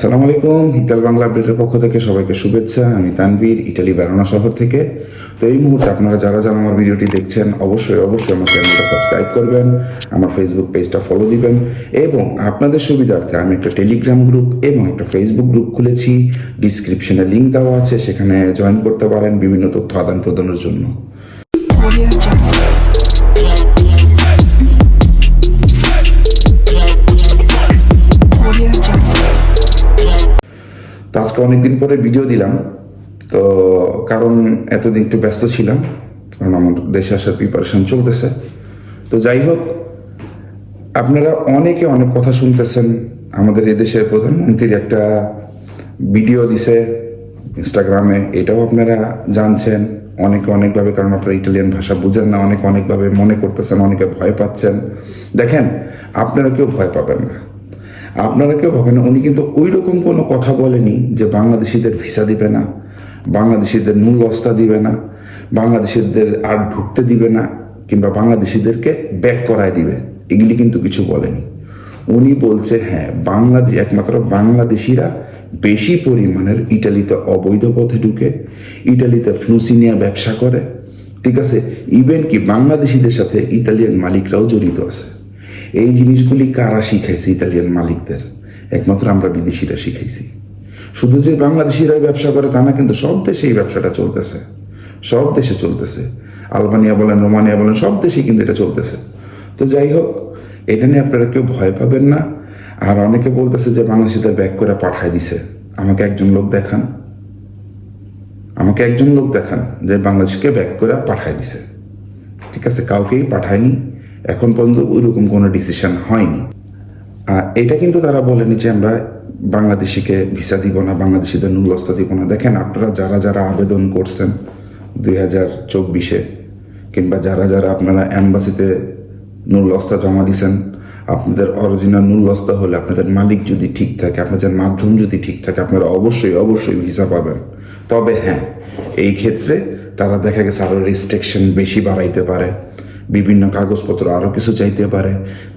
আসসালামু আলাইকুম। ইতাল বাংলা আপডেটের পক্ষ থেকে সবাইকে শুভেচ্ছা। আমি তানভীর, ইটালি ভেরোনা শহর থেকে। তো এই মুহূর্তে আপনারা যারা আমার ভিডিওটি দেখছেন অবশ্যই আমার চ্যানেলটা সাবস্ক্রাইব করবেন, আমার ফেসবুক পেজটা ফলো দিবেন এবং আপনাদের সুবিধার্থে আমি একটা টেলিগ্রাম গ্রুপ এবং একটা ফেসবুক গ্রুপ খুলেছি। ডিসক্রিপশনে লিঙ্ক দেওয়া আছে, সেখানে জয়েন করতে পারেন বিভিন্ন তথ্য আদান প্রদানের জন্য। তো আজকে অনেকদিন পরে ভিডিও দিলাম, তো কারণ এতদিন একটু ব্যস্ত ছিলাম, কারণ আমার দেশে আসার প্রিপারেশন চলতেছে। তো যাই হোক, আপনারা অনেকে অনেক কথা শুনতেছেন। আমাদের এদেশের প্রধানমন্ত্রীর একটা ভিডিও দিছে ইনস্টাগ্রামে, এটাও আপনারা জানছেন অনেকে অনেকভাবে, কারণ আপনারা ইটালিয়ান ভাষা বুঝেন না, অনেকে অনেকভাবে মনে করতেছেন, অনেকে ভয় পাচ্ছেন। দেখেন, আপনারা কেউ ভয় পাবেন না, আপনারা কেউ ভাবেন না। উনি কিন্তু ওই রকম কোনো কথা বলেনি যে বাংলাদেশিদের ভিসা দিবে না, বাংলাদেশিদের নুল অস্তা দিবে না, বাংলাদেশিদের আর ঢুকতে দিবে না, কিংবা বাংলাদেশিদেরকে ব্যাক করায় দিবে, এগুলি কিন্তু কিছু বলেনি। উনি বলছে হ্যাঁ, একমাত্র বাংলাদেশিরা বেশি পরিমাণের ইটালিতে অবৈধ পথে ঢুকে, ইটালিতে ফ্লুসি নিয়ে ব্যবসা করে, ঠিক আছে। ইভেন কি বাংলাদেশিদের সাথে ইতালিয়ান মালিকরাও জড়িত আছে। এই জিনিসগুলি কারা শিখাইছে ইতালিয়ান মালিকদের? একমাত্র আমরা বিদেশিরা শিখাইছি। শুধু যে বাংলাদেশিরাই ব্যবসা করে তা না, কিন্তু সব দেশে এই ব্যবসাটা চলতেছে, সব দেশে চলতেছে। আলবানিয়া বলেন, রোমানিয়া বলেন, সব দেশে কিন্তু এটা চলতেছে। তো যাই হোক, এটা নিয়ে আপনারা কেউ ভয় পাবেন না। আর অনেকে বলতেছে যে বাংলাদেশিদের ব্যাক করে পাঠায় দিছে। আমাকে একজন লোক দেখান যে বাংলাদেশকে ব্যাক করে পাঠায় দিছে। ঠিক আছে, কাউকেই পাঠায়নি, এখন পর্যন্ত ওইরকম কোনো ডিসিশন হয়নি। এটা কিন্তু তারা বলেনি যে আমরা বাংলাদেশিকে ভিসা দিব না, বাংলাদেশিদের নুলস্তা দিব না। দেখেন, আপনারা যারা আবেদন করছেন 2024-এ, কিংবা যারা আপনারা অ্যাম্বাসিতে নুলস্তা জমা দিছেন, আপনাদের অরিজিনাল নুলস্তা হলে, আপনাদের মালিক যদি ঠিক থাকে, আপনাদের মাধ্যম যদি ঠিক থাকে, আপনারা অবশ্যই ভিসা পাবেন। তবে হ্যাঁ, এই ক্ষেত্রে তারা দেখা গেছে আরও রেস্ট্রিকশন বেশি বাড়াইতে পারে, বিভিন্ন কাগজপত্র আরও কিছু চাইতে পারে,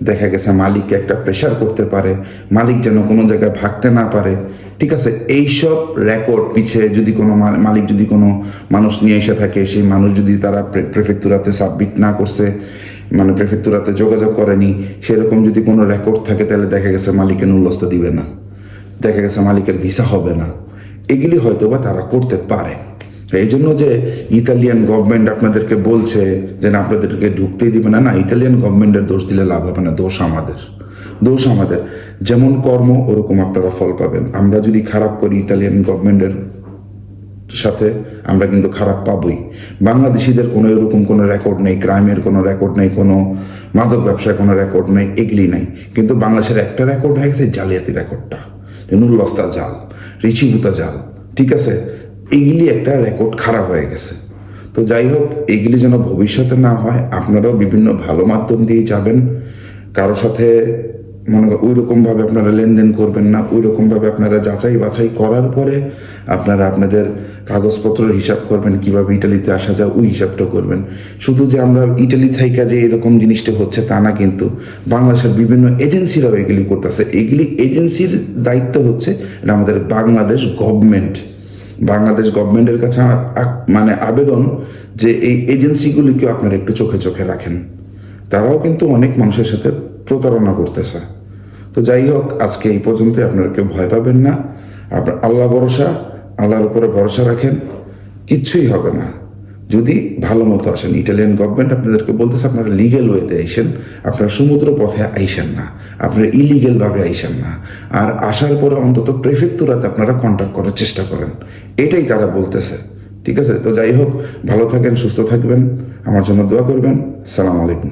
দেখা গেছে মালিককে একটা প্রেশার করতে পারে, মালিক যেন কোনো জায়গায় ভাগতে না পারে। ঠিক আছে, এইসব রেকর্ড পিছে যদি কোনো মালিক যদি কোনো মানুষ নিয়ে এসে থাকে, সেই মানুষ যদি তারা প্রেফেক্টুরাতে সাবমিট না করছে, মানে প্রেফেক্টুরাতে যোগাযোগ করেনি, সেরকম যদি কোনো রেকর্ড থাকে, তাহলে দেখা গেছে মালিকের নুলস্তা দিবে না, দেখা গেছে মালিকের ভিসা হবে না। এগুলি হয়তো বা তারা করতে পারে। এই জন্য যে ইতালিয়ান গভর্নমেন্ট আপনাদেরকে বলছে যে না, আপনাদেরকে ঢুকতেই দিবে না, ইতালিয়ান গভর্নমেন্টের দোষ দিলে লাভ হবে না, দোষ আমাদের। যেমন কর্ম ওরকম আপনারা ফল পাবেন। আমরা যদি খারাপ করি ইতালিয়ান গভর্নমেন্টের সাথে, আমরা কিন্তু খারাপ পাবই। বাংলাদেশিদের কোনো এরকম কোনো রেকর্ড নেই, ক্রাইমের কোনো রেকর্ড নেই, কোনো মাদক ব্যবসায় কোনো রেকর্ড নেই, এগুলি নেই। কিন্তু বাংলাদেশের একটা রেকর্ড হয়ে গেছে, জালিয়াতি রেকর্ডটা, নুলস্তা জাল, রিচিভূতা জাল, ঠিক আছে। এইগুলি একটা রেকর্ড খারাপ হয়ে গেছে। তো যাই হোক, এইগুলি যেন ভবিষ্যতে না হয়, আপনারাও বিভিন্ন ভালো মাধ্যম দিয়ে যাবেন। কারো সাথে মনে ওই রকমভাবে আপনারা লেনদেন করবেন না, ওই রকমভাবে আপনারা যাচাই বাছাই করার পরে আপনারা আপনাদের কাগজপত্রের হিসাব করবেন, কিভাবে ইটালিতে আসা যায় ওই হিসাবটা করবেন। শুধু যে আমরা ইটালি থাইকা যে এরকম জিনিসটা হচ্ছে তা না, কিন্তু বাংলাদেশের বিভিন্ন এজেন্সিরাও এগুলি করতেছে। এগুলি এজেন্সির দায়িত্ব হচ্ছে এটা আমাদের বাংলাদেশ গভর্নমেন্টের কাছে মানে আবেদন যে এই এজেন্সিগুলিকে আপনারা একটু চোখে রাখেন। তারাও কিন্তু অনেক মানুষের সাথে প্রতারণা করতেছে। তো যাই হোক, আজকে এই পর্যন্ত। আপনারা কেউ ভয় পাবেন না, আপনার আল্লাহর উপরে ভরসা রাখেন, কিচ্ছুই হবে না যদি ভালো মতো আসেন। ইটালিয়ান গভর্নমেন্ট আপনাদেরকে বলতেছে আপনারা লিগেল ওয়েতে আইসেন, আপনারা সমুদ্র পথে আইসেন না, আপনারা ইলিগেলভাবে আইসেন না। আর আসার পরে অন্তত প্রেফেক্টুরাতে আপনারা কন্ট্যাক্ট করার চেষ্টা করেন, এটাই তারা বলতেছে। ঠিক আছে, তো যাই হোক, ভালো থাকেন, সুস্থ থাকবেন, আমার জন্য দোয়া করবেন। সালাম আলাইকুম।